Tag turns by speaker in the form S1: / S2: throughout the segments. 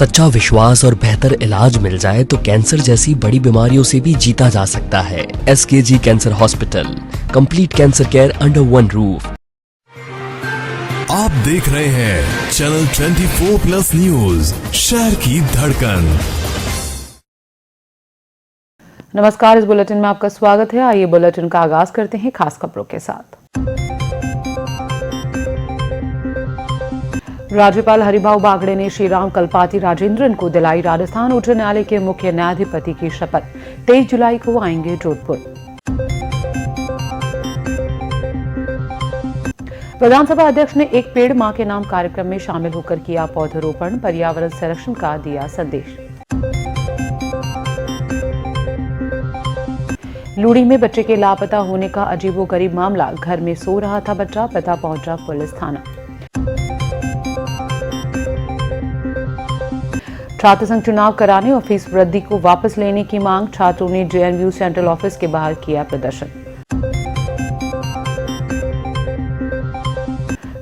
S1: सच्चा विश्वास और बेहतर इलाज मिल जाए तो कैंसर जैसी बड़ी बीमारियों से भी जीता जा सकता है। SKG cancer hospital, complete cancer care under one roof.
S2: आप देख रहे हैं चैनल 24+ न्यूज, शहर की धड़कन।
S3: नमस्कार, इस बुलेटिन में आपका स्वागत है। आइए बुलेटिन का आगाज करते हैं खास खबरों के साथ। राज्यपाल हरिभाऊ बागड़े ने श्री राम कल्पाति राजेंद्रन को दिलाई राजस्थान उच्च न्यायालय के मुख्य न्यायाधिपति की शपथ। 23 जुलाई को आएंगे जोधपुर। विधानसभा अध्यक्ष ने एक पेड़ मां के नाम कार्यक्रम में शामिल होकर किया पौधरोपण, पर्यावरण संरक्षण का दिया संदेश। लूड़ी में बच्चे के लापता होने का अजीबोगरीब मामला, घर में सो रहा था बच्चा, पता पहुंचा पुलिस थाना। छात्र संघ चुनाव कराने और फीस वृद्धि को वापस लेने की मांग, छात्रों ने JNU सेंट्रल ऑफिस के बाहर किया प्रदर्शन।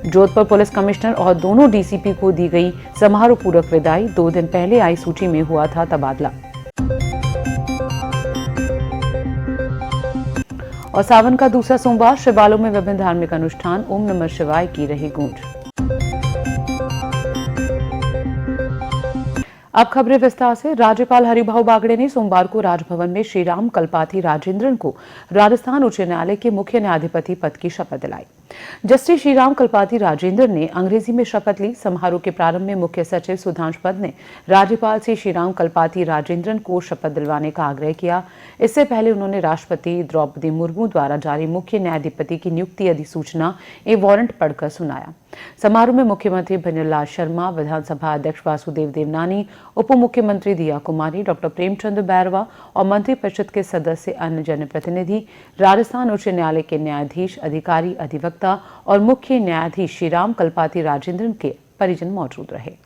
S3: जोधपुर पुलिस कमिश्नर और दोनों DCP को दी गई समारोह पूर्वक विदाई, 2 दिन पहले आई सूची में हुआ था तबादला। और सावन का दूसरा सोमवार, शिवालयों में विभिन्न धार्मिक अनुष्ठान, ओम नमः शिवाय की रही गूंज। अब खबरें विस्तार से। राज्यपाल हरिभाऊ बागड़े ने सोमवार को राजभवन में श्री राम कल्पाति राजेंद्रन को राजस्थान उच्च न्यायालय के मुख्य न्यायाधिपति पद की शपथ दिलाई। जस्टिस श्री राम कल्पाति राजेंद्रन ने अंग्रेजी में शपथ ली। समारोह के प्रारंभ में मुख्य सचिव सुधांशु पद ने राज्यपाल से श्री राम कल्पाति राजेंद्रन को शपथ दिलवाने का आग्रह किया। इससे पहले उन्होंने राष्ट्रपति द्रौपदी मुर्मू द्वारा जारी मुख्य न्यायाधिपति की नियुक्ति अधिसूचना एवं वारंट पढ़कर सुनाया। समारोह में मुख्यमंत्री भंजनलाल शर्मा, विधानसभा अध्यक्ष वासुदेव देवनानी, उप मुख्यमंत्री दिया कुमारी, डॉक्टर प्रेमचंद बैरवा और मंत्रिपरिषद के सदस्य, अन्य जनप्रतिनिधि, राजस्थान उच्च न्यायालय के न्यायाधीश, अधिकारी, अधिवक्ता और मुख्य न्यायाधीश श्री राम कल्पाति राजेंद्रन के परिजन मौजूद रहे।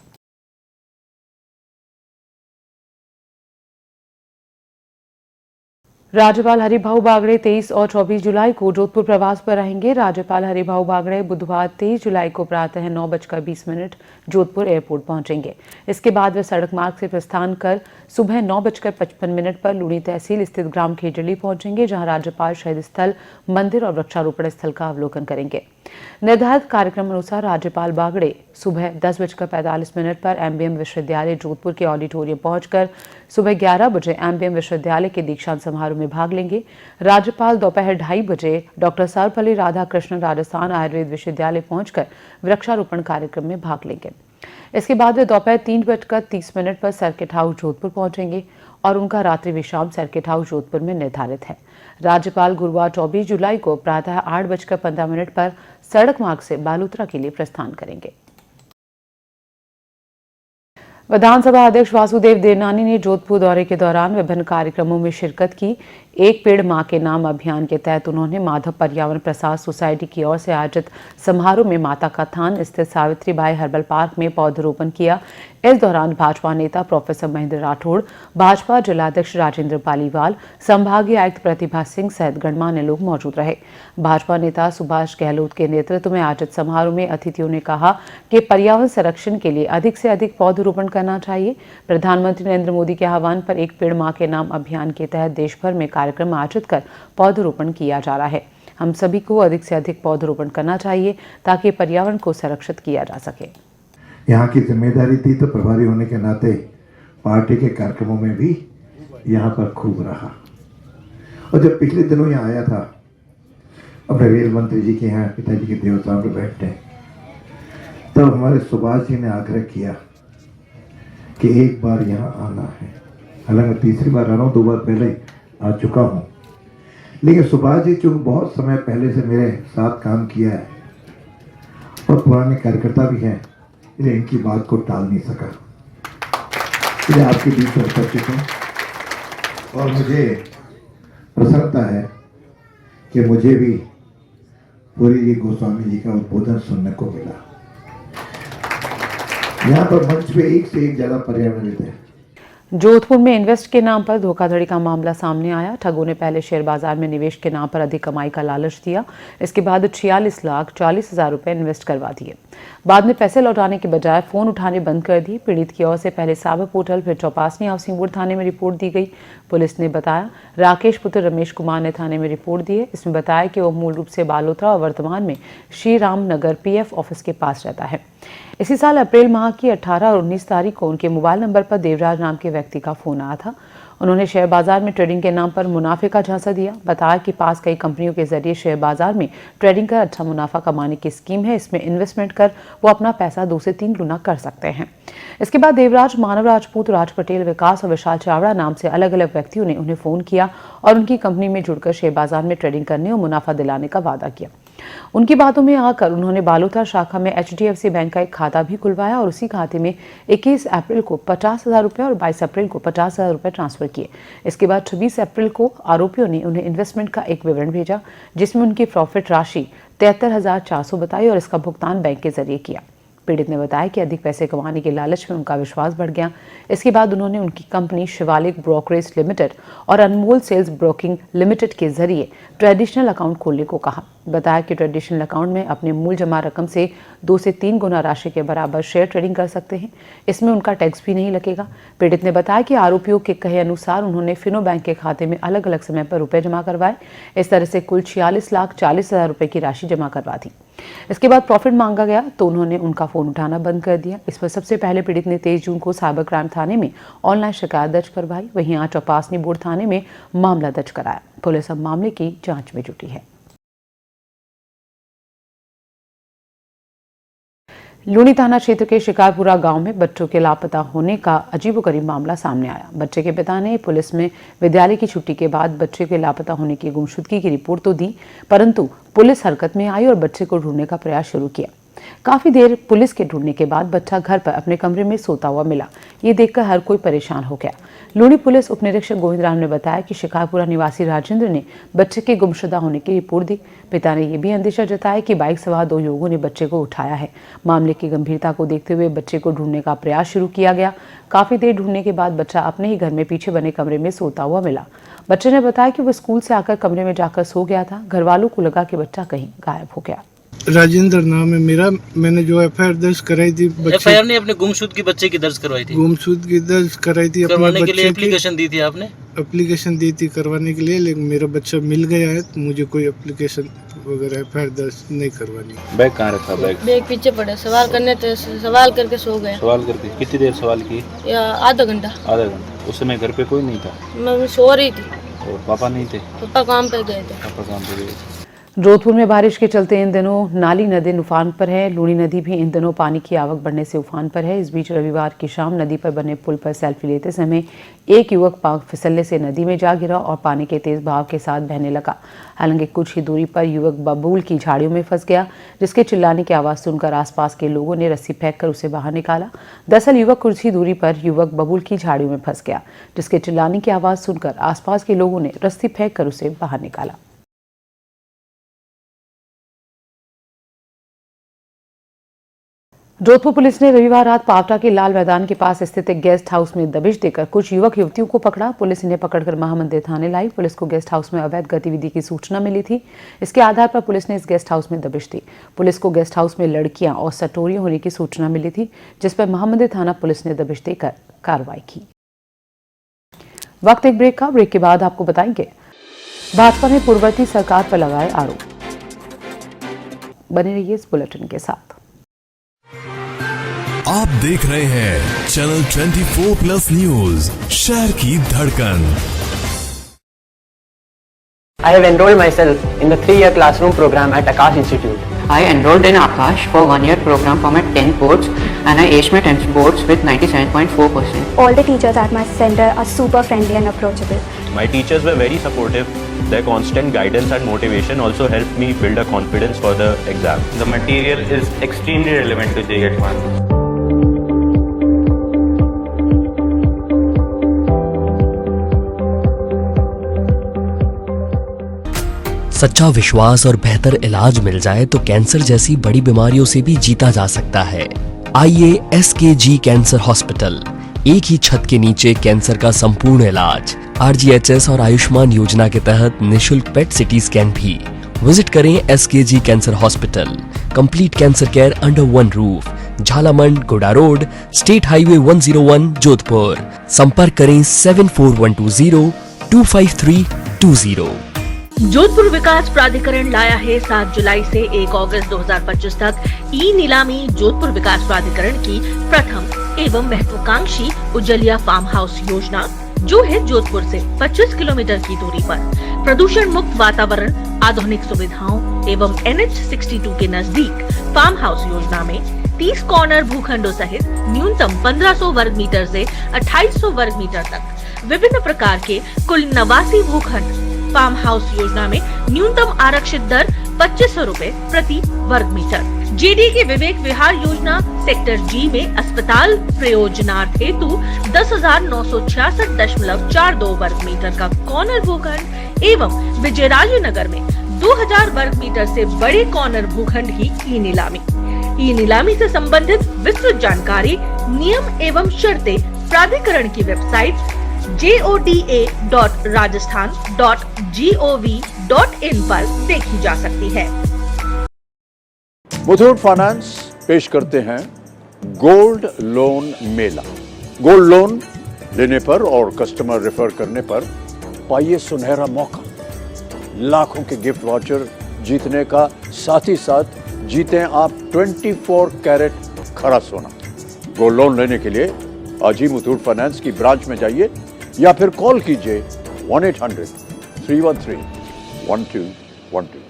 S3: राज्यपाल हरिभाऊ बागड़े 23 और 24 जुलाई को जोधपुर प्रवास पर रहेंगे। राज्यपाल हरिभाऊ बागड़े बुधवार 23 जुलाई को प्रातः 9:20 जोधपुर एयरपोर्ट पहुंचेंगे। इसके बाद वे सड़क मार्ग से प्रस्थान कर सुबह 9:55 पर लूणी तहसील स्थित ग्राम खेजड़ी पहुंचेंगे, जहां राज्यपाल शहीद स्थल, मंदिर और वृक्षारोपण स्थल का अवलोकन करेंगे। निर्धारित कार्यक्रम अनुसार राज्यपाल बागड़े सुबह 10:45 पर MBM विश्वविद्यालय जोधपुर के ऑडिटोरियम पहुंचकर सुबह 11 बजे MBM विश्वविद्यालय के दीक्षांत समारोह में भाग लेंगे। राज्यपाल दोपहर 2:30 बजे डॉक्टर सर्वपल्ली राधाकृष्णन राजस्थान आयुर्वेद विश्वविद्यालय पहुंचकर वृक्षारोपण कार्यक्रम में भाग लेंगे। इसके बाद वे दोपहर 3:30 पर सर्किट हाउस जोधपुर पहुंचेंगे और उनका रात्रि विश्राम सर्किट हाउस जोधपुर में निर्धारित है। राज्यपाल गुरुवार 24 जुलाई को प्रातः 8:15 पर सड़क मार्ग से बालोतरा के लिए प्रस्थान करेंगे। विधानसभा अध्यक्ष वासुदेव देवनानी ने जोधपुर दौरे के दौरान विभिन्न कार्यक्रमों में शिरकत की। एक पेड़ मां के नाम अभियान के तहत उन्होंने माधव पर्यावरण प्रसार सोसाइटी की ओर से आयोजित समारोह में माता का थान स्थित सावित्रीबाई हर्बल पार्क में पौधरोपण किया। इस दौरान भाजपा नेता प्रोफेसर महेंद्र राठौड़, भाजपा जिलाध्यक्ष राजेंद्र पालीवाल, संभागीय आयुक्त प्रतिभा सिंह सहित गणमान्य लोग मौजूद रहे। भाजपा नेता सुभाष गहलोत के नेतृत्व में आयोजित समारोह में अतिथियों ने कहा कि पर्यावरण संरक्षण के लिए अधिक से अधिक पौधरोपण करना चाहिए। प्रधानमंत्री नरेंद्र मोदी के आह्वान पर एक पेड़ मां के नाम अभियान के तहत देश भर में कार्यक्रम आयोजित कर पौधरोपण किया जा रहा है। हम सभी को अधिक से अधिक पौधरोपण करना चाहिए ताकि पर्यावरण को संरक्षित किया जा सके।
S4: यहाँ की जिम्मेदारी थी, तो प्रभारी होने के नाते पार्टी के कार्यक्रमों में भी यहाँ पर खूब रहा। और जब पिछले दिनों यहाँ आया था, अपने रेल मंत्री जी के यहाँ पिताजी के देवस्थान पर बैठने, तब हमारे सुभाष जी ने आग्रह किया कि एक बार यहाँ आना है। हालांकि मैं तीसरी बार आ रहा हूँ, 2 बार पहले आ चुका हूँ, लेकिन सुभाष जी चूँकि बहुत समय पहले से मेरे साथ काम किया है और पुराने कार्यकर्ता भी हैं, इसलिए इनकी बात को टाल नहीं सका। इसलिए आपके बीच में उपस्थित हूँ और मुझे प्रसन्नता है कि मुझे भी पूरी जी गोस्वामी जी का उद्बोधन सुनने को मिला। यहाँ पर मंच पे एक से एक ज़्यादा पर्यावरणविद है।
S3: जोधपुर में इन्वेस्ट के नाम पर धोखाधड़ी का मामला सामने आया। ठगों ने पहले शेयर बाजार में निवेश के नाम पर अधिक कमाई का लालच दिया। इसके बाद 46,40,000 रुपए इन्वेस्ट करवा दिए। बाद में पैसे लौटाने के बजाय फोन उठाने बंद कर दिए। पीड़ित की ओर से पहले साबर पोर्टल फिर चौपासनी हाउसिंग बोर्ड थाने में रिपोर्ट दी गई। पुलिस ने बताया राकेश पुत्र रमेश कुमार ने थाने में रिपोर्ट दी है। इसमें बताया कि वो मूल रूप से बालोतरा और वर्तमान में श्री राम नगर पीएफ ऑफिस के पास रहता है। इसी साल अप्रैल माह की 18 और 19 तारीख को उनके मोबाइल नंबर पर देवराज नाम के व्यक्ति का फोन आया था। उन्होंने शेयर बाजार में ट्रेडिंग के नाम पर मुनाफे का झांसा दिया। बताया कि पास कई कंपनियों के जरिए शेयर बाजार में ट्रेडिंग कर अच्छा मुनाफा कमाने की स्कीम है। इसमें इन्वेस्टमेंट कर वो अपना पैसा 2 से 3 गुना कर सकते हैं। इसके बाद देवराज, मानव राजपूत, राज पटेल, विकास और विशाल चावड़ा नाम से अलग अलग व्यक्तियों ने उन्हें फोन किया और उनकी कंपनी में जुड़कर शेयर बाजार में ट्रेडिंग करने और मुनाफा दिलाने का वादा किया। उनकी बातों में आकर उन्होंने बालोतरा शाखा में HDFC बैंक का एक खाता भी खुलवाया और उसी खाते में 21 अप्रैल को 50,000 रुपये और 22 अप्रैल को 50,000 रुपये ट्रांसफर किए। इसके बाद 26 अप्रैल को आरोपियों ने उन्हें इन्वेस्टमेंट का एक विवरण भेजा जिसमें उनकी प्रॉफिट राशि 73,400 बताई और इसका भुगतान बैंक के जरिए किया। पीड़ित ने बताया कि अधिक पैसे कमाने के लालच में उनका विश्वास बढ़ गया। इसके बाद उन्होंने उनकी कंपनी शिवालिक ब्रोकरेज लिमिटेड और अनमोल सेल्स ब्रोकिंग लिमिटेड के जरिए ट्रेडिशनल अकाउंट खोलने को कहा। बताया कि ट्रेडिशनल अकाउंट में अपने मूल जमा रकम से 2 से 3 गुना राशि के बराबर शेयर ट्रेडिंग कर सकते हैं। इसमें उनका टैक्स भी नहीं लगेगा। पीड़ित ने बताया कि आरोपियों के कहे अनुसार उन्होंने फिनो बैंक के खाते में अलग अलग समय पर रुपए जमा करवाए। इस तरह से कुल 46,40,000 रुपए की राशि जमा करवा दी। इसके बाद प्रॉफिट मांगा गया तो उन्होंने उनका फोन उठाना बंद कर दिया। इस पर सबसे पहले पीड़ित ने 23 जून को साइबर क्राइम थाने में ऑनलाइन शिकायत दर्ज करवाई। वहीं आज चौपासनी बोर्ड थाने में मामला दर्ज कराया। पुलिस अब मामले की जांच में जुटी है। लूणी थाना क्षेत्र के शिकारपुरा गांव में बच्चों के लापता होने का अजीबोगरीब मामला सामने आया। बच्चे के पिता ने पुलिस में विद्यालय की छुट्टी के बाद बच्चे के लापता होने की गुमशुदगी की रिपोर्ट तो दी, परंतु पुलिस हरकत में आई और बच्चे को ढूंढने का प्रयास शुरू किया। काफी देर पुलिस के ढूंढने के बाद बच्चा घर पर अपने कमरे में सोता हुआ मिला। ये देखकर हर कोई परेशान हो गया। लूणी पुलिस उप निरीक्षक गोविंद राम ने बताया कि शिकारपुरा निवासी राजेंद्र ने बच्चे के गुमशुदा होने की रिपोर्ट दी। पिता ने यह भी अंदेशा जताया कि बाइक सवार 2 युवकों ने बच्चे को उठाया है। मामले की गंभीरता को देखते हुए बच्चे को ढूंढने का प्रयास शुरू किया गया। काफी देर ढूंढने के बाद बच्चा अपने ही घर में पीछे बने कमरे में सोता हुआ मिला। बच्चे ने बताया कि वह स्कूल से आकर कमरे में जाकर सो गया था। घर वालों को लगा कि बच्चा कहीं गायब हो गया।
S5: राजेंद्र नाम है मेरा। मैंने जो FIR दर्ज कराई थी,
S6: FIR नहीं, अपने गुमशुद की बच्चे की दर्ज करवाई थी।
S5: गुमशुद की दर्ज कराई थी।
S6: करवाने के लिए एप्लीकेशन दी थी आपने?
S5: एप्लीकेशन दी थी करवाने के लिए, लेकिन मेरा बच्चा मिल गया है तो मुझे कोई एप्लीकेशन वगैरह FIR दर्ज नहीं करवानी।
S7: बैग कहाँ रखा?
S8: बैग पीछे पड़ा। सवाल करने थे, सवाल करके सो गए।
S7: सवाल करके कितनी देर सवाल की?
S8: आधा घंटा।
S7: आधा घंटा। उस समय घर पे कोई नहीं था?
S8: मैं सो रही थी।
S7: और पापा नहीं थे?
S8: पापा काम पे गए थे।
S7: पापा काम पे गए थे।
S3: जोधपुर में बारिश के चलते इन दिनों नाली नदी उफान पर है। लूणी नदी भी इन दिनों पानी की आवक बढ़ने से उफान पर है। इस बीच रविवार की शाम नदी पर बने पुल पर सेल्फी लेते समय एक युवक पांव फिसलने से नदी में जा गिरा और पानी के तेज बहाव के साथ बहने लगा। हालांकि कुछ ही दूरी पर युवक बबूल की झाड़ियों में फंस गया, जिसके चिल्लाने की आवाज सुनकर आसपास के लोगों ने रस्सी फेंककर उसे बाहर निकाला। दरअसल युवक कुछ ही दूरी पर युवक बबूल की झाड़ियों में फंस गया, जिसके चिल्लाने की आवाज सुनकर आसपास के लोगों ने रस्सी फेंककर उसे बाहर निकाला। जोधपुर पुलिस ने रविवार रात पावटा के लाल मैदान के पास स्थित एक गेस्ट हाउस में दबिश देकर कुछ युवक युवतियों को पकड़ा। पुलिस इन्हें पकड़कर महामंदिर थाने लाई। पुलिस को गेस्ट हाउस में अवैध गतिविधि की सूचना मिली थी। इसके आधार पर पुलिस ने इस गेस्ट हाउस में दबिश दी। पुलिस को गेस्ट हाउस में लड़कियां और सटोरियां होने की सूचना मिली थी, जिस पर महामंदिर थाना पुलिस ने दबिश देकर कार्रवाई की। वक्त एक ब्रेक का। ब्रेक के बाद आपको बताएंगे भाजपा ने पूर्ववर्ती सरकार पर लगाए आरोप। बने रहिए इस बुलेटिन के साथ।
S2: आप देख रहे हैं चैनल 24+ न्यूज, शहर की धड़कन।
S9: I have enrolled myself in the 3-year classroom program at Akash Institute. I enrolled in Akash for 1-year program from at 10 boards and I aced my 10 boards with 97.4%.
S10: All the teachers at my center are super friendly and approachable.
S11: My teachers were very supportive. Their constant guidance and motivation also helped me build a confidence for the exam.
S12: The material is extremely relevant to JET1.
S1: सच्चा विश्वास और बेहतर इलाज मिल जाए तो cancer जैसी बड़ी बीमारियों से भी जीता जा सकता है। आइए SKG कैंसर हॉस्पिटल, एक ही छत के नीचे कैंसर का संपूर्ण इलाज। RGHS और आयुष्मान योजना के तहत निशुल्क पेट सिटी स्कैन भी। विजिट करें SKG cancer hospital, complete cancer care under one roof, Jhalamand गोडा रोड, स्टेट हाईवे 101 जोधपुर। संपर्क करें 7412025320।
S13: जोधपुर विकास प्राधिकरण लाया है 7 जुलाई से 1 अगस्त 2025 तक ई नीलामी। जोधपुर विकास प्राधिकरण की प्रथम एवं महत्वाकांक्षी उज्जलिया फार्म हाउस योजना, जो है जोधपुर से 25 किलोमीटर की दूरी पर प्रदूषण मुक्त वातावरण, आधुनिक सुविधाओं एवं NH 62 के नजदीक फार्म हाउस योजना में 30 कॉर्नर भूखंडों सहित न्यूनतम 1500 वर्ग मीटर से 2800 वर्ग मीटर तक विभिन्न प्रकार के कुल 89 भूखंड। फार्म हाउस योजना में न्यूनतम आरक्षित दर 2500 रूपए प्रति वर्ग मीटर। JD के विवेक विहार योजना सेक्टर G में अस्पताल प्रयोजनार्थ हेतु 10,966.42 वर्ग मीटर का कॉर्नर भूखंड एवं विजयराजे नगर में 2000 वर्ग मीटर से बड़े कॉर्नर भूखंड की ई नीलामी। ई नीलामी से संबंधित विस्तृत जानकारी, नियम एवं शर्तें प्राधिकरण की वेबसाइट joda.rajasthan.gov.in पर देखी जा सकती है।
S14: मुथूट फाइनेंस पेश करते हैं गोल्ड लोन मेला। गोल्ड लोन लेने पर और कस्टमर रेफर करने पर पाइए सुनहरा मौका, लाखों के गिफ्ट वाउचर जीतने का, साथ ही साथ जीते आप 24 कैरेट खरा सोना। गोल्ड लोन लेने के लिए आज ही मुथूट फाइनेंस की ब्रांच में जाइए या फिर कॉल कीजिए 1-800-313-1212।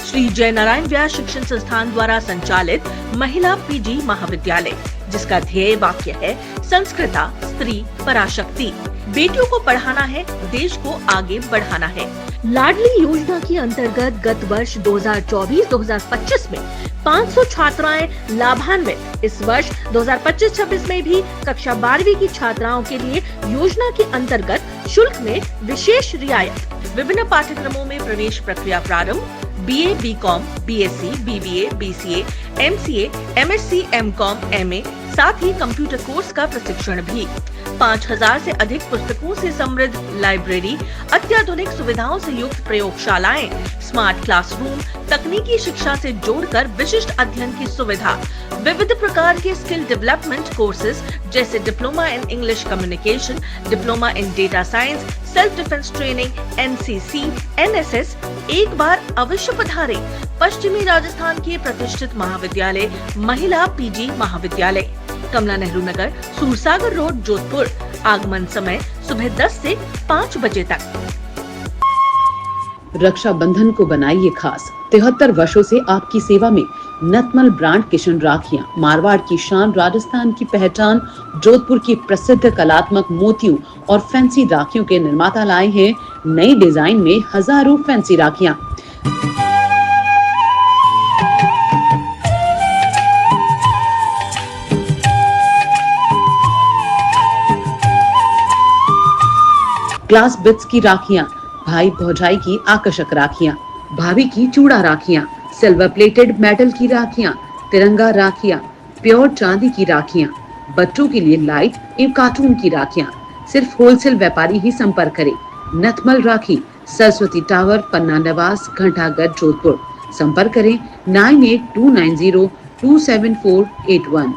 S13: श्री जयनारायण व्यास शिक्षण संस्थान द्वारा संचालित महिला PG महाविद्यालय, जिसका ध्येय वाक्य है संस्कृता स्त्री पराशक्ति। बेटियों को पढ़ाना है, देश को आगे बढ़ाना है। लाडली योजना के अंतर्गत गत वर्ष 2024-2025 में 500 छात्राएं लाभान्वित। इस वर्ष 2025-26 में भी कक्षा 12वीं की छात्राओं के लिए योजना के अंतर्गत शुल्क में विशेष रियायत। विभिन्न पाठ्यक्रमों में प्रवेश प्रक्रिया प्रारंभ। BA, BCom, BSc, BBA, BCA, MCA, MSc, MCom, MA, साथ ही कंप्यूटर कोर्स का प्रशिक्षण भी। 5000 से अधिक पुस्तकों से समृद्ध लाइब्रेरी, अत्याधुनिक सुविधाओं से युक्त प्रयोगशालाएं, स्मार्ट क्लासरूम, तकनीकी शिक्षा से जोड़कर विशिष्ट अध्ययन की सुविधा, विविध प्रकार के स्किल डेवलपमेंट कोर्सेज जैसे diploma in English communication, diploma in data science, self defence training, NCC, NSS। एक बार अवश्य पधारें पश्चिमी राजस्थान के प्रतिष्ठित महाविद्यालय महिला PG महाविद्यालय, कमला नेहरू नगर, सूरसागर रोड, जोधपुर। आगमन समय सुबह 10 से 5 बजे तक।
S3: रक्षाबंधन को बनाइए खास। 73 वर्षों से आपकी सेवा में नतमल ब्रांड किशन राखियां, मारवाड़ की शान, राजस्थान की पहचान। जोधपुर की प्रसिद्ध कलात्मक मोतियों और फैंसी राखियों के निर्माता लाए हैं नई डिजाइन में हजारों फैंसी राखियां। ग्लास बिट्स की राखियां, भाई भौजाई की आकर्षक राखियां, भाभी की चूड़ा राखियां, सिल्वर प्लेटेड मेटल की राखियां, तिरंगा राखियां, प्योर चांदी की राखियां, बच्चों के लिए लाइट एवं कार्टून की राखियां। सिर्फ होलसेल व्यापारी ही संपर्क करें। नथमल राखी, सरस्वती टावर, पन्ना नवास, घंटागढ़, जोधपुर। संपर्क करें 9829027481।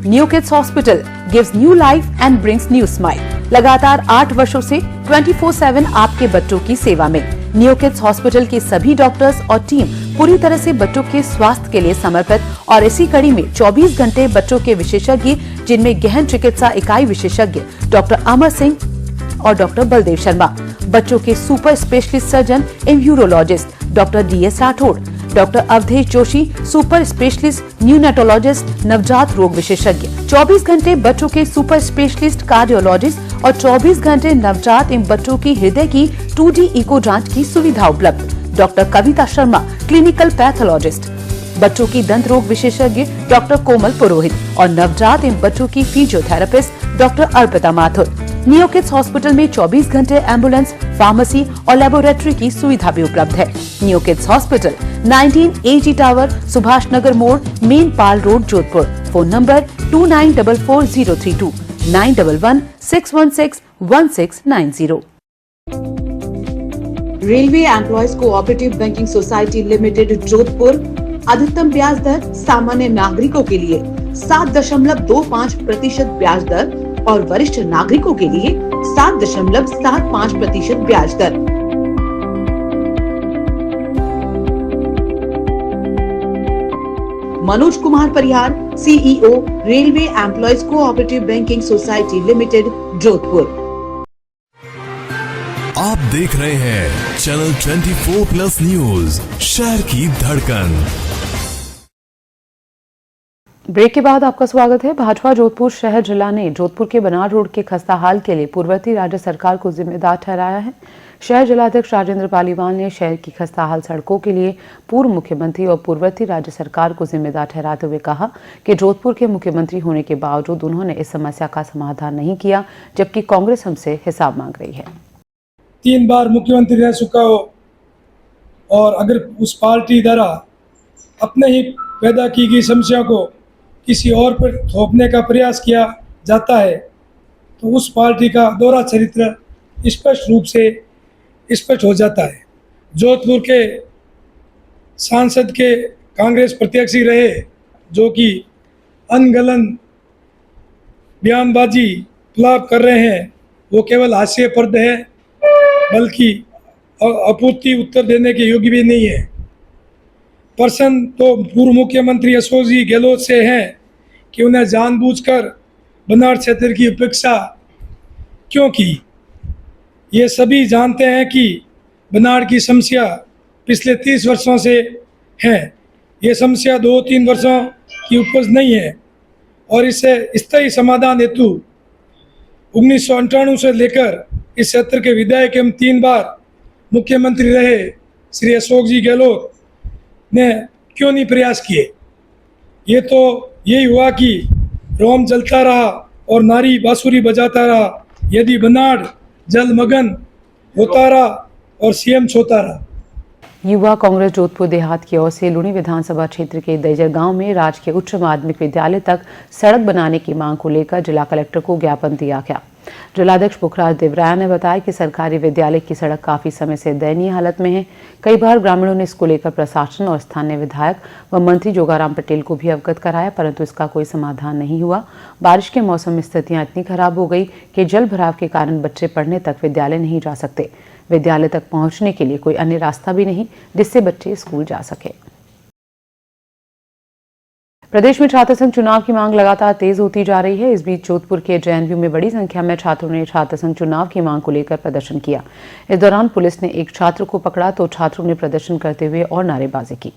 S3: New Kids Hospital gives new life and brings new smile. लगातार 8 वर्षों से 24/7 आपके बच्चों की सेवा में। न्यू किड्स हॉस्पिटल के सभी डॉक्टर्स और टीम पूरी तरह से बच्चों के स्वास्थ्य के लिए समर्पित और इसी कड़ी में 24 घंटे बच्चों के विशेषज्ञ, जिनमें गहन चिकित्सा इकाई विशेषज्ञ डॉक्टर अमर सिंह और डॉक्टर बलदेव शर्मा, बच्चों के सुपर स्पेशलिस्ट सर्जन एवं urologist doctor DS Rathore, doctor Avdhesh Joshi, super specialist neonatologist, नवजात रोग विशेषज्ञ, 24 घंटे बच्चों के सुपर स्पेशलिस्ट कार्डियोलॉजिस्ट और 24 घंटे नवजात एवं बच्चों की हृदय की 2D इको जांच की सुविधा उपलब्ध। Doctor Kavita Sharma, clinical pathologist, बच्चों की दंत रोग विशेषज्ञ डॉक्टर कोमल पुरोहित और नवजात एवं बच्चों की physiotherapist doctor Arpita Mathur. Neo Kids hospital में 24 घंटे एम्बुलेंस, फार्मेसी और लेबोरेटरी की सुविधा भी उपलब्ध है। Neo Kids hospital 19 AG tower, Subhash Nagar मोड़, main Pal road, Jodhpur. Phone number 29440329 911-616-1690।
S15: Railway employees cooperative banking society limited Jodhpur. अधिकतम ब्याज दर सामान्य नागरिकों के लिए 7.25% ब्याज दर और वरिष्ठ नागरिकों के लिए 7.75% ब्याज दर। Manoj Kumar Parihar, CEO, railway employees cooperative banking society limited, Jodhpur.
S2: आप देख रहे हैं चैनल 24+ न्यूज, शहर की धड़कन।
S3: ब्रेक के बाद आपका स्वागत है। भाजपा जोधपुर शहर जिला ने जोधपुर के बनार रोड के खस्ता हाल के लिए पूर्ववर्ती राज्य सरकार को जिम्मेदार ठहराया है। शहर जिलाध्यक्ष राजेंद्र पालीवाल ने शहर की खस्ता हाल सड़कों के लिए पूर्व मुख्यमंत्री और पूर्ववर्ती राज्य सरकार को जिम्मेदार ठहराते हुए कहा कि जोधपुर के मुख्यमंत्री होने के बावजूद उन्होंने इस समस्या का समाधान नहीं किया, जबकि कांग्रेस हमसे हिसाब मांग रही है।
S16: 3 बार मुख्यमंत्री रह चुका हो और अगर उस पार्टी द्वारा अपने ही पैदा की गई समस्या को किसी और पर थोपने का प्रयास किया जाता है तो उस पार्टी का दोहरा चरित्र स्पष्ट रूप से स्पष्ट हो जाता है। जोधपुर के सांसद के कांग्रेस प्रत्याशी रहे जो कि अनगलन बयानबाजी पुलाव कर रहे हैं, वो केवल हास्यास्पद है, बल्कि अपूर्ति उत्तर देने के योग्य भी नहीं है। प्रश्न तो पूर्व मुख्यमंत्री अशोक जी गहलोत से है कि उन्हें जानबूझकर बनार क्षेत्र की उपेक्षा क्यों की। ये सभी जानते हैं कि बनार की समस्या पिछले 30 वर्षों से है। ये समस्या 2-3 वर्षों की उपज नहीं है और इसे स्थायी समाधान हेतु 1998 से लेकर इस क्षेत्र के विधायक एवं 3 बार मुख्यमंत्री रहे श्री अशोक जी गहलोत ने क्यों नहीं प्रयास किए। ये तो यही हुआ कि रोम जलता रहा और नारी बांसुरी बजाता रहा, यदि बनाड़ जलमग्न होता रहा और सीएम सोता रहा।
S3: युवा कांग्रेस जोधपुर देहात की ओर से लुणी विधानसभा क्षेत्र के दैजर गांव में राजकीय उच्च माध्यमिक विद्यालय तक सड़क बनाने की मांग को लेकर जिला कलेक्टर को ज्ञापन दिया गया। जिलाध्यक्ष पुखराज देवराया ने बताया कि सरकारी विद्यालय की सड़क काफी समय से दयनीय हालत में है। कई बार ग्रामीणों ने इसको लेकर प्रशासन और स्थानीय विधायक व मंत्री जोगाराम पटेल को भी अवगत कराया, परंतु इसका कोई समाधान नहीं हुआ। बारिश के मौसम में स्थितियां इतनी खराब हो गई कि जल भराव के कारण बच्चे पढ़ने तक विद्यालय नहीं जा सकते। विद्यालय तक पहुंचने के लिए कोई अन्य रास्ता भी नहीं जिससे बच्चे स्कूल जा सके। प्रदेश में छात्र संघ चुनाव की मांग लगातार तेज होती जा रही है। इस बीच जोधपुर के जेएनयू में बड़ी संख्या में छात्रों ने छात्र संघ चुनाव की मांग को लेकर प्रदर्शन किया। इस दौरान पुलिस ने एक छात्र को पकड़ा तो छात्रों ने प्रदर्शन करते हुए और नारेबाजी की।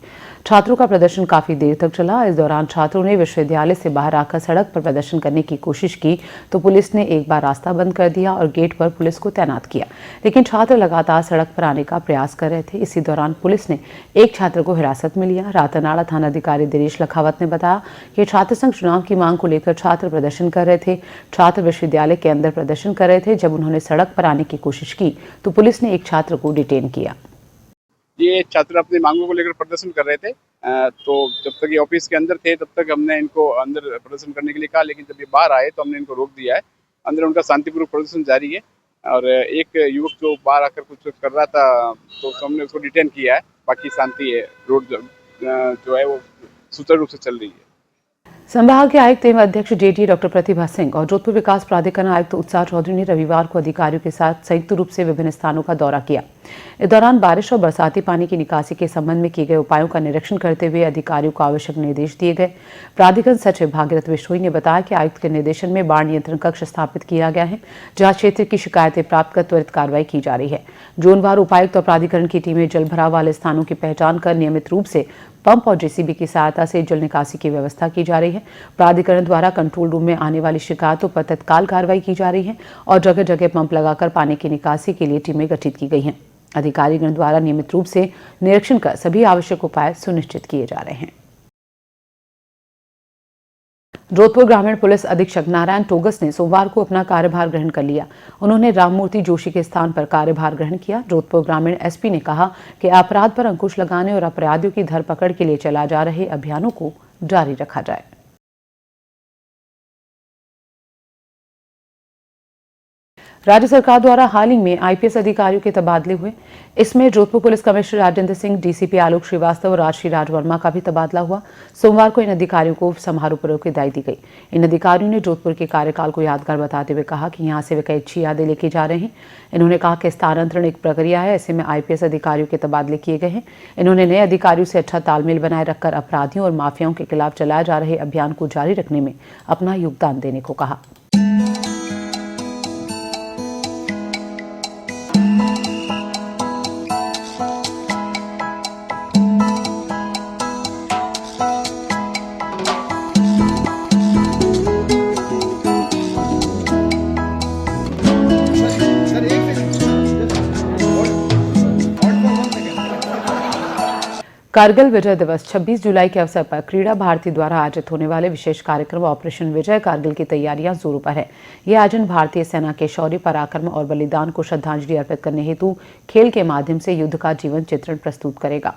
S3: छात्रों का प्रदर्शन काफी देर तक चला। इस दौरान छात्रों ने विश्वविद्यालय से बाहर आकर सड़क पर प्रदर्शन करने की कोशिश की तो पुलिस ने एक बार रास्ता बंद कर दिया और गेट पर पुलिस को तैनात किया, लेकिन छात्र लगातार सड़क पर आने का प्रयास कर रहे थे। इसी दौरान पुलिस ने एक छात्र को हिरासत में लिया। रातानाड़ा थानाधिकारी दिनेश लखावत ने बताया कि छात्र संघ चुनाव की मांग को लेकर छात्र प्रदर्शन कर रहे थे। छात्र विश्वविद्यालय के अंदर प्रदर्शन कर रहे थे। जब उन्होंने सड़क पर आने की कोशिश की तो पुलिस ने एक छात्र को डिटेन किया।
S17: ये छात्र अपनी मांगों को लेकर प्रदर्शन कर रहे थे, तो जब तक ये ऑफिस के अंदर थे तब तक हमने इनको अंदर प्रदर्शन करने के लिए कहा, लेकिन जब ये बाहर आए तो हमने इनको रोक दिया है। अंदर उनका शांतिपूर्वक प्रदर्शन जारी है और एक युवक जो बाहर आकर कुछ कर रहा था तो हमने उसको डिटेन किया है। बाकी शांति है, रोड जो है वो सुचारू रूप से चल रही है।
S3: संभाग के आयुक्त एवं अध्यक्ष जेडी डॉक्टर प्रतिभा सिंह और जोधपुर विकास प्राधिकरण आयुक्त उत्साह चौधरी ने रविवार को अधिकारियों के साथ संयुक्त रूप से विभिन्न स्थानों का दौरा किया। इस दौरान बारिश और बरसाती पानी की निकासी के संबंध में किए गए उपायों का निरीक्षण करते हुए अधिकारियों को आवश्यक निर्देश दिए गए। प्राधिकरण सचिव भागीरथ बिश्नोई ने बताया कि आयुक्त के निर्देशन में बाढ़ नियंत्रण कक्ष स्थापित किया गया है, जहां क्षेत्र की शिकायतें प्राप्त कर त्वरित कार्रवाई की जा रही है। जोनवार उपायुक्त और प्राधिकरण की टीमें जल भराव वाले स्थानों की पहचान कर नियमित रूप से पंप और जेसीबी की सहायता से जल निकासी की व्यवस्था की जा रही है। प्राधिकरण द्वारा कंट्रोल रूम में आने वाली शिकायतों पर तत्काल कार्रवाई की जा रही है और जगह जगह पंप लगाकर पानी की निकासी के लिए टीमें गठित की गई हैं। अधिकारीगण द्वारा नियमित रूप से निरीक्षण कर सभी आवश्यक उपाय सुनिश्चित किए जा रहे हैं। जोधपुर ग्रामीण पुलिस अधीक्षक नारायण टोगस ने सोमवार को अपना कार्यभार ग्रहण कर लिया। उन्होंने राममूर्ति जोशी के स्थान पर कार्यभार ग्रहण किया। जोधपुर ग्रामीण एसपी ने कहा कि अपराध पर अंकुश लगाने और अपराधियों की धरपकड़ के लिए चला जा रहे अभियानों को जारी रखा जाए। राज्य सरकार द्वारा हाल ही में आईपीएस अधिकारियों के तबादले हुए। इसमें Jodhpur police commissioner Rajendra Singh, DCP Alok Shrivastava और राजश्री राज वर्मा का भी तबादला हुआ। सोमवार को इन अधिकारियों को समारोहपूर्वक विदाई दी गई। इन अधिकारियों ने जोधपुर के कार्यकाल को यादगार बताते हुए कहा कि यहां से वे कई अच्छी यादें लेके जा रहे हैं। इन्होंने कहा कि स्थानांतरण एक प्रक्रिया है, ऐसे में आईपीएस अधिकारियों के तबादले किए गए हैं। इन्होंने नए अधिकारियों से अच्छा तालमेल बनाए रखकर अपराधियों और माफियाओं के खिलाफ चलाए जा रहे अभियान को जारी रखने में अपना योगदान देने को कहा। कारगिल विजय दिवस 26 जुलाई के अवसर पर क्रीड़ा भारती द्वारा आयोजित होने वाले विशेष कार्यक्रम ऑपरेशन विजय कारगिल की तैयारियां जोरों पर है। यह आयोजन भारतीय सेना के शौर्य, पराक्रम और बलिदान को श्रद्धांजलि अर्पित करने हेतु खेल के माध्यम से युद्ध का जीवन चित्रण प्रस्तुत करेगा।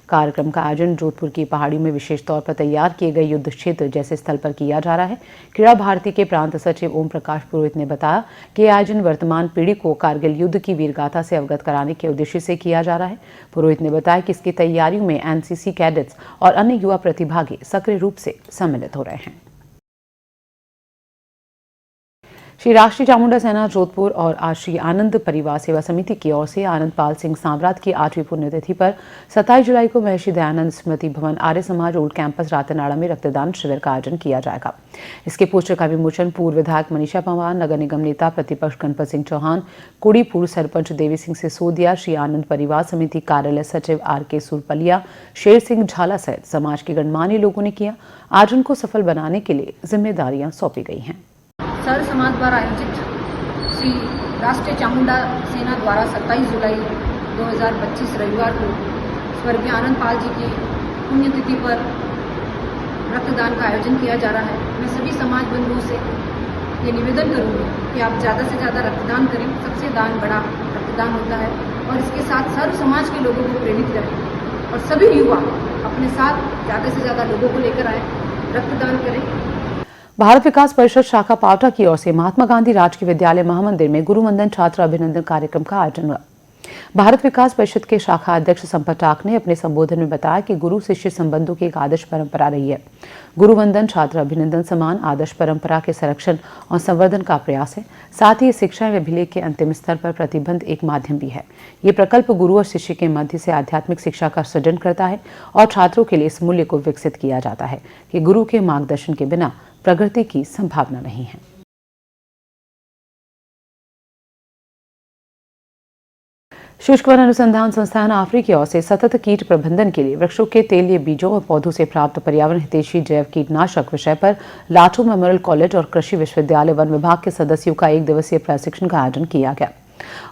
S3: कार्यक्रम का आयोजन जोधपुर की पहाड़ियों में विशेष तौर पर तैयार किए गए युद्ध क्षेत्र जैसे स्थल पर किया जा रहा है। क्रीड़ा भारती के प्रांत सचिव ओम प्रकाश पुरोहित ने बताया कि आयोजन वर्तमान पीढ़ी को कारगिल युद्ध की वीरगाथा से अवगत कराने के उद्देश्य से किया जा रहा है। पुरोहित ने बताया कि इसकी तैयारियों में एनसीसी कैडेट्स और अन्य युवा प्रतिभागी सक्रिय रूप से सम्मिलित हो रहे हैं। श्री राष्ट्रीय चामुंडा सेना जोधपुर और आज श्री आनंद परिवार सेवा समिति की ओर से आनंद पाल सिंह सांवरात की 8वीं पुण्यतिथि पर 27 जुलाई को महर्षि दयानंद स्मृति भवन आर्य समाज ओल्ड कैंपस रातनाड़ा में रक्तदान शिविर का आयोजन किया जाएगा। इसके पोस्टर का विमोचन पूर्व विधायक मनीषा पंवार, नगर निगम नेता प्रतिपक्ष गणपत सिंह चौहान, कुड़ी पूर्व सरपंच देवी सिंह सिसोदिया, श्री आनंद परिवार समिति कार्यालय सचिव आर.के. सुरपलिया, शेर सिंह झाला सहित समाज के गणमान्य लोगों ने किया। आयोजन को सफल बनाने के लिए जिम्मेदारियां सौंपी गई हैं।
S18: सर्व समाज द्वारा आयोजित श्री राष्ट्रीय चामुंडा सेना द्वारा 27 जुलाई 2025 रविवार को स्वर्गीय आनंद पाल जी की पुण्यतिथि पर रक्तदान का आयोजन किया जा रहा है। मैं सभी समाज बंधुओं से ये निवेदन करूंगी कि आप ज़्यादा से ज़्यादा रक्तदान करें। सबसे दान बड़ा रक्तदान होता है और इसके साथ सर्व समाज के लोगों को प्रेरित करें और सभी युवा अपने साथ ज़्यादा से ज़्यादा लोगों को लेकर आए, रक्तदान करें।
S3: भारत विकास परिषद शाखा पावटा की ओर से महात्मा गांधी राजकीय विद्यालय महामंदिर में गुरु वंदन छात्र अभिनंदन कार्यक्रम का आयोजन हुआ। भारत विकास परिषद के शाखा अध्यक्ष संपत टाक ने अपने संबोधन में बताया कि गुरु शिष्य संबंधों की एक आदर्श परंपरा रही है। गुरु वंदन छात्र अभिनंदन समान आदर्श परंपरा के संरक्षण और संवर्धन का प्रयास है। साथ ही शिक्षा एवं अभिलेख के अंतिम स्तर पर प्रतिबंध एक माध्यम भी है। ये प्रकल्प गुरु और शिष्य के मध्य से आध्यात्मिक शिक्षा का सृजन करता है और छात्रों के लिए इस मूल्य को विकसित किया जाता है कि गुरु के मार्गदर्शन के बिना प्रगति की संभावना नहीं है। शुष्क वन अनुसंधान संस्थान आफरी की ओर से सतत कीट प्रबंधन के लिए वृक्षों के तेलीय बीजों और पौधों से प्राप्त पर्यावरण हितैषी जैव कीटनाशक विषय पर लाठू मेमोरियल कॉलेज और कृषि विश्वविद्यालय वन विभाग के सदस्यों का 1 दिवसीय प्रशिक्षण का आयोजन किया गया।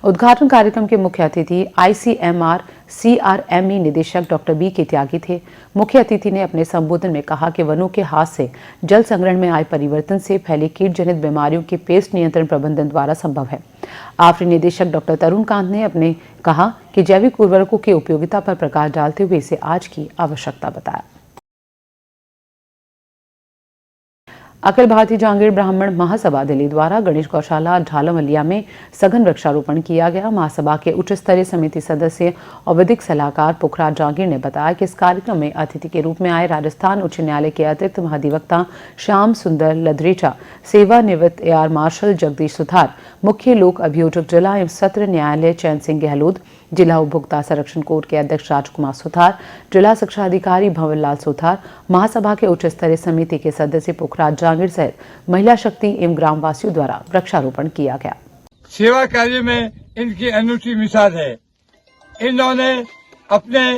S3: उद्घाटन कार्यक्रम के मुख्य अतिथि आईसीएमआर CRME निदेशक डॉक्टर B.K. त्यागी थे। मुख्य अतिथि ने अपने संबोधन में कहा कि वनों के हाथ से जल संग्रहण में आए परिवर्तन से फैली कीट जनित बीमारियों के पेस्ट नियंत्रण प्रबंधन द्वारा संभव है। आफरी निदेशक डॉक्टर तरुण कांत ने अपने कहा कि जैविक उर्वरकों की उपयोगिता पर प्रकाश डालते हुए इसे आज की आवश्यकता बताया। अखिल भारतीय जांगीर ब्राह्मण महासभा दिल्ली द्वारा गणेश गौशाला ढालमलिया में सघन वृक्षारोपण किया गया। महासभा के उच्च स्तरीय समिति सदस्य और विधिक सलाहकार पुखराज जांगीर ने बताया कि इस कार्यक्रम में अतिथि के रूप में आए राजस्थान उच्च न्यायालय के अतिरिक्त महाधिवक्ता श्याम सुंदर लद्रेचा, सेवानिवृत्त AR मार्शल जगदीश सुथार, मुख्य लोक अभियोजक जिला एवं सत्र न्यायालय चैन सिंह गहलोत, जिला उपभोक्ता संरक्षण कोर्ट के अध्यक्ष राजकुमार सुथार, जिला शिक्षा अधिकारी भंवरलाल सुथार, महासभा के उच्च स्तरीय समिति के सदस्य पुखराज जांगीर सहित महिला शक्ति एवं ग्रामवासियों द्वारा वृक्षारोपण किया गया।
S19: सेवा कार्य में इनकी अनूठी मिसाल है। इन्होंने अपने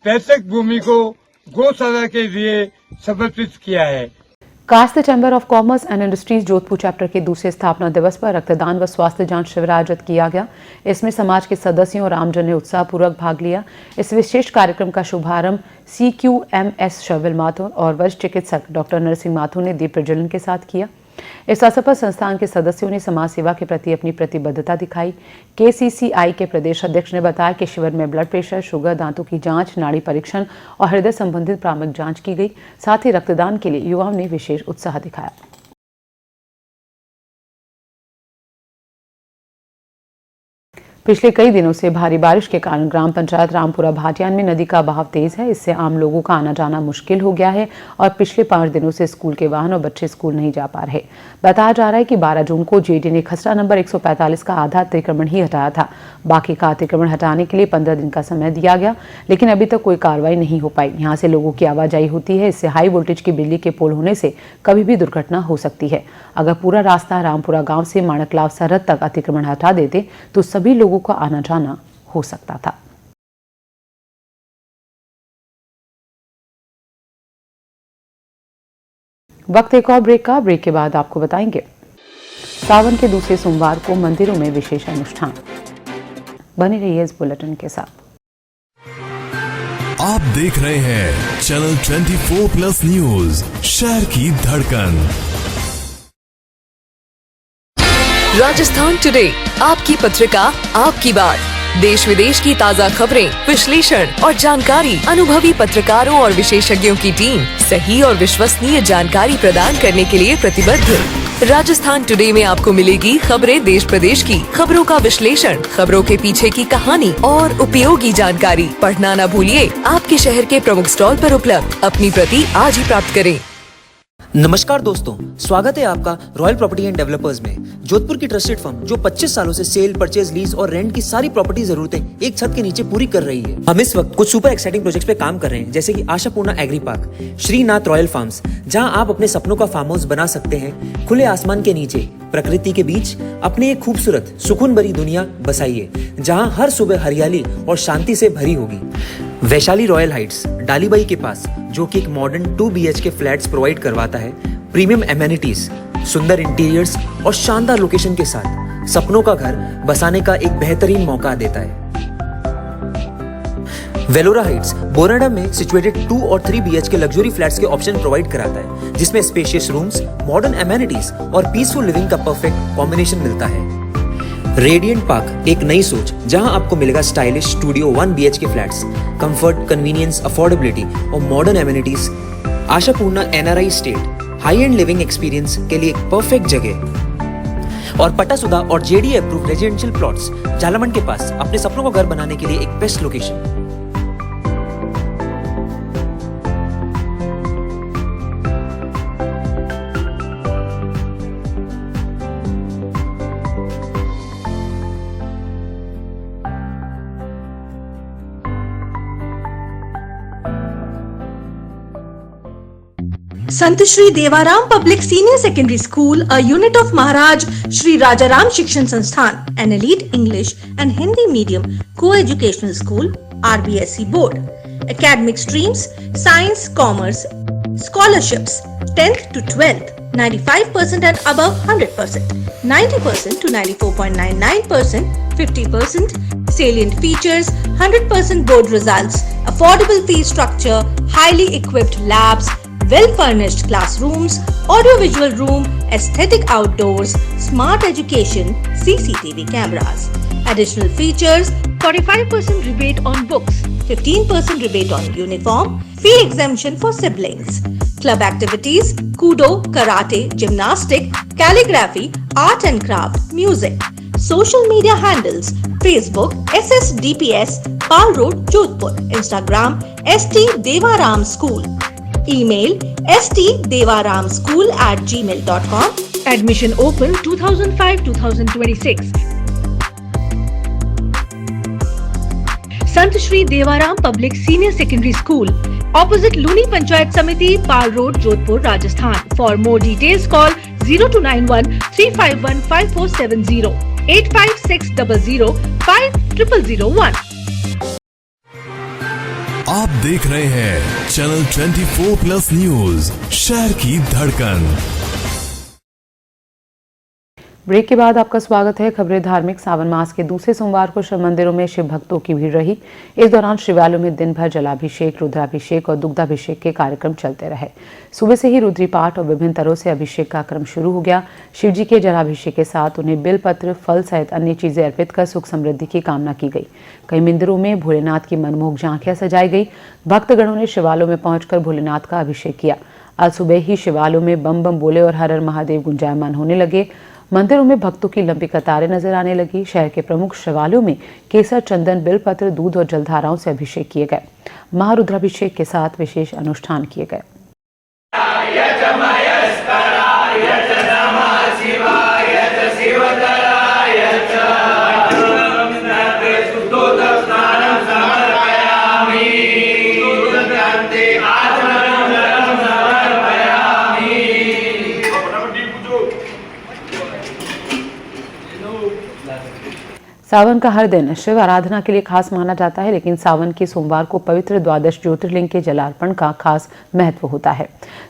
S19: पैतृक भूमि को गौशाला के लिए समर्पित किया है।
S3: कास्ट chamber of commerce and industries Jodhpur chapter के दूसरे स्थापना दिवस पर रक्तदान व स्वास्थ्य जांच शिविर आयोजित किया गया। इसमें समाज के सदस्यों और आमजन ने उत्साहपूर्वक भाग लिया। इस विशेष कार्यक्रम का शुभारंभ CQMS शर्विल माथुर और वरिष्ठ चिकित्सक डॉक्टर नरसिंह माथुर ने दीप प्रज्वलन के साथ किया। इस अवसर पर संस्थान के सदस्यों ने समाज सेवा के प्रति अपनी प्रतिबद्धता दिखाई। KCCI के प्रदेश अध्यक्ष ने बताया कि शिविर में ब्लड प्रेशर, शुगर, दांतों की जांच, नाड़ी परीक्षण और हृदय संबंधित प्राथमिक जांच की गई। साथ ही रक्तदान के लिए युवाओं ने विशेष उत्साह दिखाया। पिछले कई दिनों से भारी बारिश के कारण ग्राम पंचायत रामपुरा भाटियान में नदी का बहाव तेज है। इससे आम लोगों का आना जाना मुश्किल हो गया है और पिछले 5 दिनों से स्कूल के वाहन और बच्चे स्कूल नहीं जा पा रहे। बताया जा रहा है कि 12 जून को जेडी ने खसरा नंबर 145 का आधा अतिक्रमण ही हटाया था। बाकी का अतिक्रमण हटाने के लिए 15 दिन का समय दिया गया, लेकिन अभी तक कोई कार्रवाई नहीं हो पाई। यहाँ से लोगों की आवाजाही होती है, इससे हाई वोल्टेज की बिजली के पोल होने से कभी भी दुर्घटना हो सकती है। अगर पूरा रास्ता रामपुरा गांव से माणकलाव सरहद तक अतिक्रमण हटा देते तो सभी लोगों का आना जाना हो सकता था। वक्त एक और ब्रेक का। ब्रेक के बाद आपको बताएंगे सावन के दूसरे सोमवार को मंदिरों में विशेष अनुष्ठान। बने रहिए इस बुलेटिन के साथ।
S2: आप देख रहे हैं चैनल 24+ न्यूज, शहर की धड़कन।
S20: राजस्थान टुडे, आपकी पत्रिका, आपकी बात। देश विदेश की ताज़ा खबरें, विश्लेषण और जानकारी अनुभवी पत्रकारों और विशेषज्ञों की टीम सही और विश्वसनीय जानकारी प्रदान करने के लिए प्रतिबद्ध। राजस्थान टुडे में आपको मिलेगी खबरें देश प्रदेश की, खबरों का विश्लेषण, खबरों के पीछे की कहानी और उपयोगी जानकारी। पढ़ना न भूलिए। आपके शहर के प्रमुख स्टॉल पर उपलब्ध। अपनी प्रति आज ही प्राप्त करें।
S21: नमस्कार दोस्तों, स्वागत है आपका रॉयल प्रॉपर्टी एंड डेवलपर्स में। जोधपुर की ट्रस्टेड फर्म जो 25 सालों से सेल, परचेज, लीज और रेंट की सारी प्रॉपर्टी जरूरतें एक छत के नीचे पूरी कर रही है। हम इस वक्त कुछ सुपर एक्साइटिंग प्रोजेक्ट्स पे काम कर रहे हैं, जैसे कि Ashapurna agri park, Shrinath royal farms, जहां आप अपने सपनों का फार्म हाउस बना सकते हैं। खुले आसमान के नीचे, प्रकृति के बीच अपने एक खूबसूरत सुकून भरी दुनिया बसाइए, जहां हर सुबह हरियाली और शांति से भरी होगी। वैशाली रॉयल हाइट्स, डालीबाई के पास, जो कि एक मॉडर्न 2 BHK फ्लैट्स प्रोवाइड करवाता है, प्रीमियम एमेनिटीज, सुंदर इंटीरियर्स और शानदार लोकेशन के साथ सपनों का घर बसाने का एक बेहतरीन मौका देता है। वेलोरा हाइट्स, बोराडा में सिचुएटेड 2 और 3 BHK लग्जरी फ्लैट्स के ऑप्शन प्रोवाइड कराता है, जिसमें स्पेशियस रूम्स, मॉडर्न एमेनिटीज और पीसफुल लिविंग का परफेक्ट कॉम्बिनेशन मिलता है। रेडिएंट पार्क, एक नई सोच, जहां आपको मिलेगा stylish studio 1 BHK flats, comfort, convenience, affordability और modern amenities. Ashapurna NRI estate, high end living experience के लिए एक परफेक्ट जगह। और पटासुधा और JD approved residential plots, Jhalamand के पास, अपने सपनों का घर बनाने के लिए एक best location.
S13: Sant Shri Devaram public senior secondary school, a unit of Maharaj Shri Rajaram Shikshan Sansthan, an elite English and Hindi medium co-educational school, RBSE board. Academic streams: science, commerce. Scholarships: 10th to 12th, 95% and above 100%, 90% to 94.99%, 50%. Salient features: 100% board results, affordable fee structure, highly equipped labs, well-furnished classrooms, audio-visual room, aesthetic outdoors, smart education, CCTV cameras. Additional features: 45% rebate on books, 15% rebate on uniform, fee exemption for siblings. Club activities: Kudo, Karate, Gymnastic, Calligraphy, Art and Craft, Music. Social media handles: Facebook, SSDPS, Pal Road, Jodhpur. Instagram, ST Devaram School. Email: stdevaramschool@gmail.com. Admission open 2005-2026. Sant Shri Devaram public senior secondary school, opposite Luni Panchayat Samiti, Pal Road, Jodhpur, Rajasthan. For more details, call 0291 351 5470 85600 5001.
S2: आप देख रहे हैं channel 24+ news, शहर की धड़कन।
S3: Break के बाद आपका स्वागत है। खबरें धार्मिक। सावन मास के दूसरे सोमवार को शिव मंदिरों में शिव भक्तों की भीड़ रही। इस दौरान शिवालयों में दिन भर जलाभिषेक, रुद्राभिषेक और दुग्धाभिषेक के कार्यक्रम चलते रहे। सुबह से ही रुद्री पाठ और विभिन्न तरह से अभिषेक का क्रम शुरू हो गया। शिव जी के जलाभिषेक के साथ उन्हें बिलपत्र, फल सहित अन्य चीजें अर्पित कर सुख समृद्धि की कामना की गई। कई मंदिरों में भोलेनाथ की मनमोहक झांकियां सजाई गई। भक्तगणों ने शिवालयों में पहुंचकर भोलेनाथ का अभिषेक किया। आज सुबह ही शिवालयों में बम बम बोले और हर हर महादेव गुंजायमान होने लगे। मंदिरों में भक्तों की लंबी कतारें नजर आने लगी। शहर के प्रमुख शिवालयों में केसर, चंदन, बिलपत्र, दूध और जलधाराओं से अभिषेक किए गए। महारुद्राभिषेक के साथ विशेष अनुष्ठान किए गए। सावन का हर दिन शिव आराधना के लिए खास माना जाता है, लेकिन सावन के सोमवार को पवित्र द्वादश ज्योतिर्लिंग के जलार्पण का खास महत्व होता है।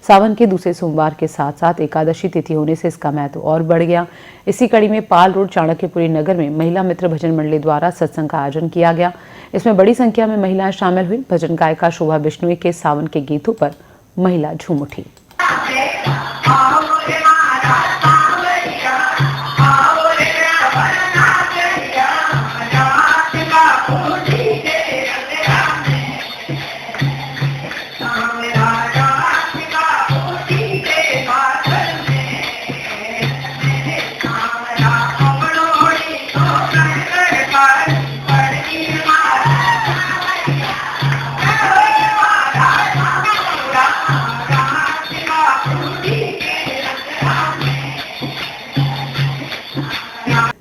S3: सावन के दूसरे सोमवार के साथ साथ एकादशी तिथि होने से इसका महत्व और बढ़ गया। इसी कड़ी में पाल रोड चाणक्यपुरी नगर में महिला मित्र भजन मंडली द्वारा सत्संग का आयोजन किया गया। इसमें बड़ी संख्या में महिलाएं शामिल हुई। भजन गायिका शोभा बिश्नोई के सावन के गीतों पर महिला झूम उठी।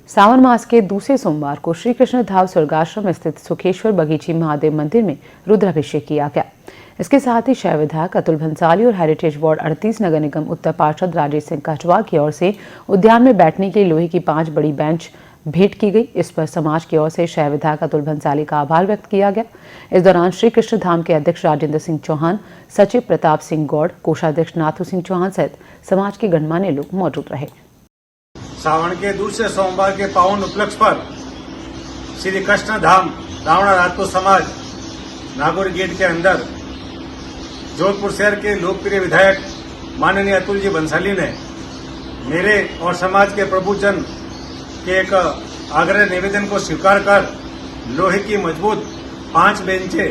S3: सावन मास के दूसरे सोमवार को श्री कृष्ण धाम स्वर्गाश्रम स्थित सुखेश्वर बगीची महादेव मंदिर में रुद्राभिषेक किया गया। इसके साथ ही शहर विधायक अतुल भंसाली और हेरिटेज वार्ड 38 नगर निगम उत्तर पार्षद राजेश सिंह कछवाहा की ओर से उद्यान में बैठने के लिए लोहे की 5 बड़ी बेंच भेंट की गई। इस पर समाज की ओर से शहर विधायक अतुल भंसाली का आभार व्यक्त किया गया। इस दौरान श्री कृष्ण धाम के अध्यक्ष राजेंद्र सिंह चौहान, सचिव प्रताप सिंह गौड़, कोषाध्यक्ष नाथू सिंह चौहान सहित समाज के गणमान्य लोग मौजूद रहे।
S4: सावन के दूसरे सोमवार के पावन उपलक्ष्य पर श्री कृष्ण धाम रावणा राजपूत समाज नागौर गेट के अंदर जोधपुर शहर के लोकप्रिय विधायक माननीय अतुल जी बंसाली ने मेरे और समाज के प्रभुजन के एक आग्रह निवेदन को स्वीकार कर लोहे की मजबूत 5 बेंचे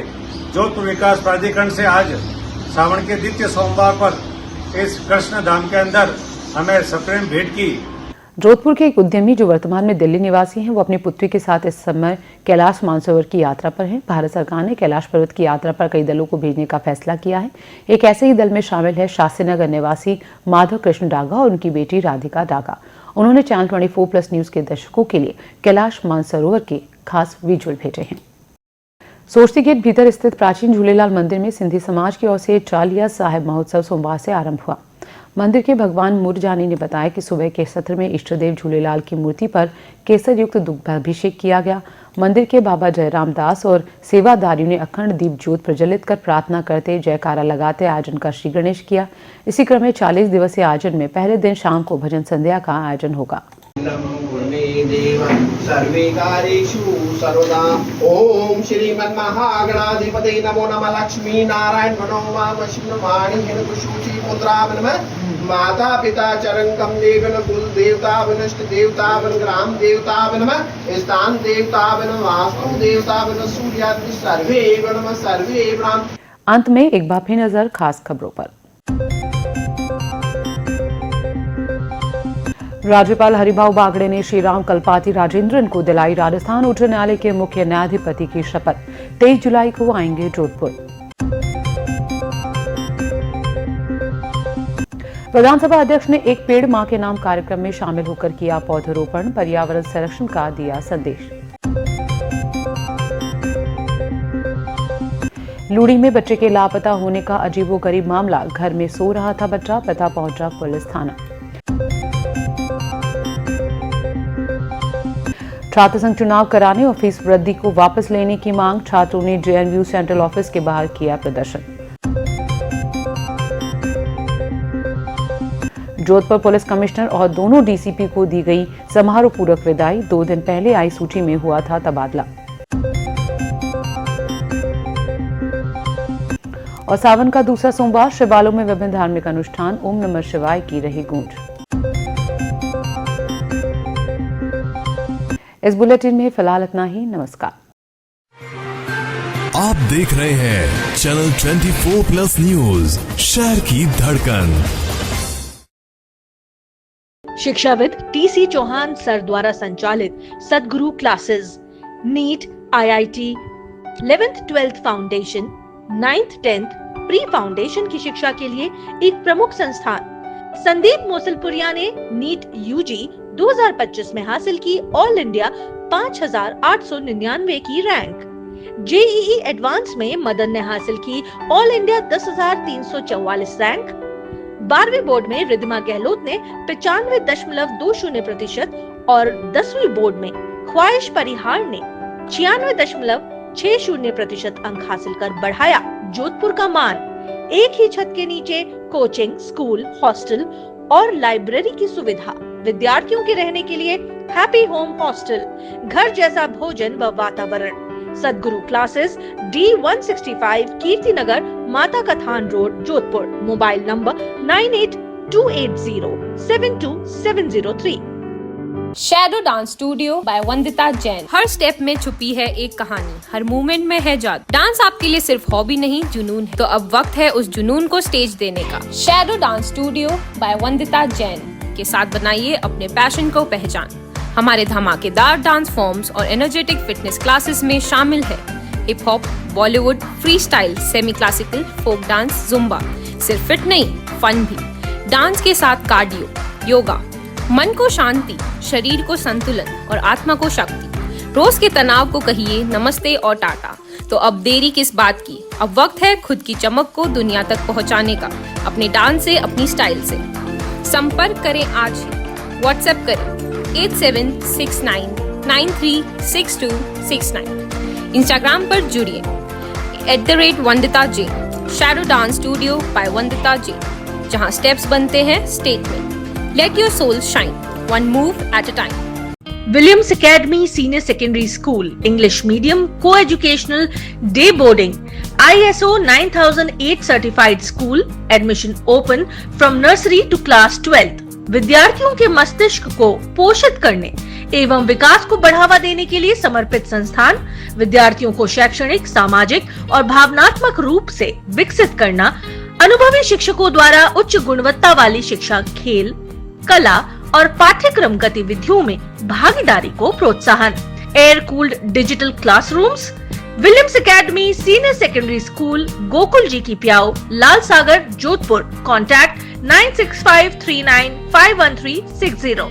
S4: जोधपुर विकास प्राधिकरण से आज सावन के द्वितीय सोमवार पर इस कृष्ण धाम के अंदर हमें सप्रेम भेंट की।
S3: जोधपुर के एक उद्यमी जो वर्तमान में दिल्ली निवासी हैं, वो अपनी पुत्री के साथ इस समय कैलाश मानसरोवर की यात्रा पर हैं। भारत सरकार ने कैलाश पर्वत की यात्रा पर कई दलों को भेजने का फैसला किया है। एक ऐसे ही दल में शामिल है शास्त्रीनगर निवासी माधव कृष्ण डागा और उनकी बेटी राधिका डागा। उन्होंने चैनल 24+ न्यूज के दर्शकों के लिए कैलाश मानसरोवर के खास विजुअल भेजे हैं। सोस्ती गेट भीतर स्थित प्राचीन झूलेलाल मंदिर में सिंधी समाज की ओर से चालिया साहिब महोत्सव सोमवार से आरंभ हुआ। मंदिर के भगवान मुरजानी ने बताया कि सुबह के सत्र में इष्टदेव झूलेलाल की मूर्ति पर केसर युक्त दुग्धाभिषेक किया गया। मंदिर के बाबा जयराम दास और सेवादारियों ने अखंड दीप ज्योत प्रज्वलित कर प्रार्थना करते जयकारा लगाते आयोजन का श्री गणेश किया। इसी क्रम में 40 दिवसीय आयोजन में पहले दिन शाम को भजन संध्या का आयोजन होगा।
S22: ओम श्रीमन्महागणाधिपतये नमो नमः। लक्ष्मी नारायण मनोमा वैष्णवाणी हिरकुशुचि पुत्रावन माता पिता चरंगम देवन कुल देवतावन इष्ट देवतावन ग्राम देवतावन स्थान देवतावन वास्तु देवतावन सूर्यादि सर्वे नमः सर्वे ब्राह्मण।
S3: अंत में एक बार फिर नजर खास खबरों पर। राज्यपाल हरिभाऊ बागड़े ने श्री राम कल्पाति राजेंद्रन को दिलाई राजस्थान उच्च न्यायालय के मुख्य न्यायाधिपति की शपथ। 23 जुलाई को आएंगे जोधपुर। विधानसभा अध्यक्ष ने एक पेड़ मां के नाम कार्यक्रम में शामिल होकर किया पौधरोपण। पर्यावरण संरक्षण का दिया संदेश। लूड़ी में बच्चे के लापता होने का अजीबोगरीब मामला। घर में सो रहा था बच्चा, पता पहुंचा पुलिस थाना। छात्र संघ चुनाव कराने और फीस वृद्धि को वापस लेने की मांग। छात्रों ने जेएनयू सेंट्रल ऑफिस के बाहर किया प्रदर्शन। जोधपुर पुलिस कमिश्नर और दोनों डीसीपी को दी गई समारोह पूर्वक विदाई। 2 दिन पहले आई सूची में हुआ था तबादला। और सावन का दूसरा सोमवार, शिवालयों में विभिन्न धार्मिक अनुष्ठान। ओम नमः शिवाय की रही गूंज। इस बुलेटिन में फिलहाल इतना ही। नमस्कार।
S2: आप देख रहे हैं चैनल 24+ न्यूज, शहर की धड़कन।
S13: शिक्षाविद टीसी चौहान सर द्वारा संचालित Sadguru classes, NEET, IIT, 11th 12th foundation, 9th 10th pre foundation की शिक्षा के लिए एक प्रमुख संस्थान। संदीप मोसलपुरिया ने नीट यूजी 2025 में हासिल की ऑल इंडिया 5899 की रैंक। जेईई एडवांस में मदन ने हासिल की ऑल इंडिया 10,344 रैंक। 12वीं बोर्ड में रिद्धिमा गहलोत ने 95.20% और 10वीं बोर्ड में ख्वाहिश परिहार ने 96.60% अंक हासिल कर बढ़ाया जोधपुर का मान। एक ही छत के नीचे कोचिंग, स्कूल, हॉस्टल और लाइब्रेरी की सुविधा, विद्यार्थियों के रहने के लिए हैप्पी होम हॉस्टल, घर जैसा भोजन व वातावरण। सदगुरु classes, D165 Kirti Nagar, Mata Kathan road, Jodhpur. Mobile number 9828072703।
S5: Shadow dance studio by Vandita Jain. हर स्टेप में छुपी है एक कहानी, हर मूवमेंट में है जादू। डांस आपके लिए सिर्फ हॉबी नहीं, जुनून है। तो अब वक्त है उस जुनून को स्टेज देने का। Shadow dance studio by Vandita Jain के साथ बनाइए अपने पैशन को पहचान। हमारे धमाकेदार डांस फॉर्म्स और एनर्जेटिक फिटनेस क्लासेस में शामिल है hip hop, Bollywood, free style, semi classical, folk dance, Zumba. सिर्फ फिट नहीं, फन भी। डांस के साथ कार्डियो, योगा, मन को शांति, शरीर को संतुलन और आत्मा को शक्ति। रोज के तनाव को कहिए नमस्ते और टाटा। तो अब देरी किस बात की, अब वक्त है खुद की चमक को दुनिया तक पहुंचाने का, अपने डांस से, अपनी स्टाइल से। संपर्क करें आज ही, व्हाट्सएप करें 8769936269। इंस्टाग्राम पर जुड़िए @Vandita J. Shadow dance studio by Vandita J, जहां स्टेप्स बनते हैं statement. Let your soul shine, one move at a time.
S13: Williams Academy Senior Secondary School, English Medium, Co-Educational, Day Boarding, ISO 9008 Certified School, Admission open from Nursery to Class 12th. विद्यार्थियों के मस्तिष्क को पोषित करने एवं विकास को बढ़ावा देने के लिए समर्पित संस्थान। विद्यार्थियों को शैक्षणिक, सामाजिक और भावनात्मक रूप से विकसित करना। अनुभवी शिक्षकों द्वारा उच्च गुणवत्ता वाली शिक्षा, खेल, कला और पाठ्यक्रम गतिविधियों में भागीदारी को प्रोत्साहन। Air cooled digital classrooms. Williams academy senior secondary school, Gokul ji की प्याओ, लाल सागर, जोधपुर। कॉन्टैक्ट 9653951360।